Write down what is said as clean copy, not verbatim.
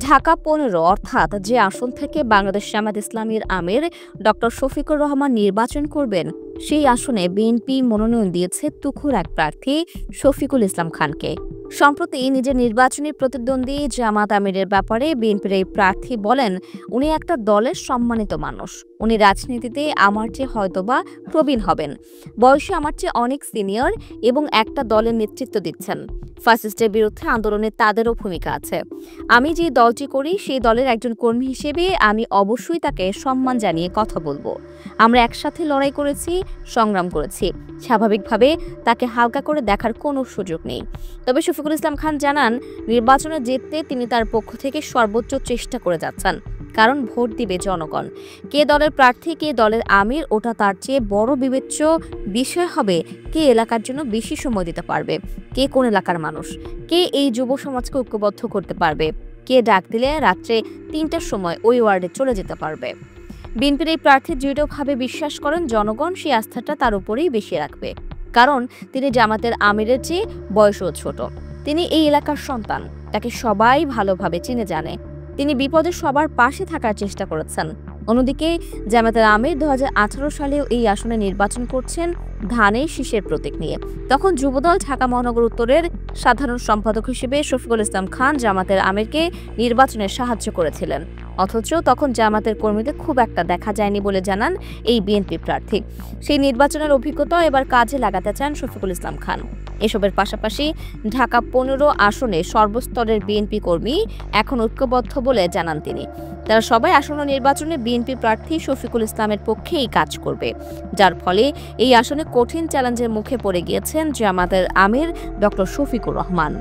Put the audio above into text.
ঢাকা ১৫ অর্থাৎ যে আসন থেকে বাংলাদেশ জামায়াত ইসলামীর আমির ডক্টর শফিকুর রহমান নির্বাচন করবেন, সেই আসনে বিএনপি মনোনয়ন দিয়েছে তুখোড় এক প্রার্থী শফিকুল ইসলাম খানকে। সম্প্রতি নিজের নির্বাচনী প্রতিদ্বন্দ্বী জামাত আমিরের ব্যাপারে বিএনপির এই প্রার্থী বলেন, উনি একটা দলের সম্মানিত মানুষ। উনি রাজনীতিতে আমার চেয়ে হয়তোবা প্রবীণ হবেন, বয়সে আমার চেয়ে অনেক সিনিয়র এবং একটা দলের নেতৃত্ব দিচ্ছেন। ফ্যাসিস্টের বিরুদ্ধে আন্দোলনে তাদেরও ভূমিকা আছে। আমি যে দলটি করি সেই দলের একজন কর্মী হিসেবে আমি অবশ্যই তাকে সম্মান জানিয়ে কথা বলবো। আমরা একসাথে লড়াই করেছি, সংগ্রাম করেছি। স্বাভাবিকভাবে তাকে হালকা করে দেখার কোনো সুযোগ নেই। তবে শফিকুল ইসলাম খান জানান, নির্বাচনে জিততে তিনি তার পক্ষ থেকে সর্বোচ্চ চেষ্টা করে যাচ্ছেন, কারণ ভোট দিবে জনগণ। কে দলের প্রার্থী, কে দলের আমির, ওটা তার চেয়ে বড় বিবেচ্য বিষয় হবে কে এলাকার জন্য বেশি সময় দিতে পারবে, কে কোন এলাকার মানুষ, কে এই যুব সমাজকে ঐক্যবদ্ধ করতে পারবে, কে ডাক দিলে রাত্রে ৩টার সময় ওই ওয়ার্ডে চলে যেতে পারবে। বিএনপির এই প্রার্থী দৃঢ়ভাবে বিশ্বাস করেন জনগণ সেই আস্থাটা তার উপরেই বেশি রাখবে, কারণ তিনি জামাতের আমিরের চেয়ে বয়সও ছোট। তিনি এই এলাকার সন্তান, তাকে সবাই ভালোভাবে চিনে জানে। তিনি বিপদে সবার পাশে থাকার চেষ্টা করেছেন। অন্যদিকে জামাতের আমির ২০১৮ সালেও এই আসনে নির্বাচন করছেন ধানের শীষের প্রতীক নিয়ে। তখন যুবদল ঢাকা মহানগর উত্তরের সাধারণ সম্পাদক হিসেবে শফিকুল ইসলাম খান জামাতের আমিরকে নির্বাচনে সাহায্য করেছিলেন। অথচ তখন জামাতের কর্মীদের খুব একটা দেখা যায়নি বলে জানান এই বিএনপি প্রার্থী। সেই নির্বাচনের অভিজ্ঞতা এবার কাজে লাগাতে চান শফিকুল ইসলাম খান। এসবের পাশাপাশি ঢাকা ১৫ আসনে সর্বস্তরের বিএনপি কর্মী এখন ঐক্যবদ্ধ বলে জানান তিনি। তারা সবাই আসন্ন নির্বাচনে বিএনপি প্রার্থী শফিকুল ইসলামের পক্ষেই কাজ করবে, যার ফলে এই আসনে কঠিন চ্যালেঞ্জের মুখে পড়ে গিয়েছেন জামাতের আমির ডক্টর শফিকুর রহমান।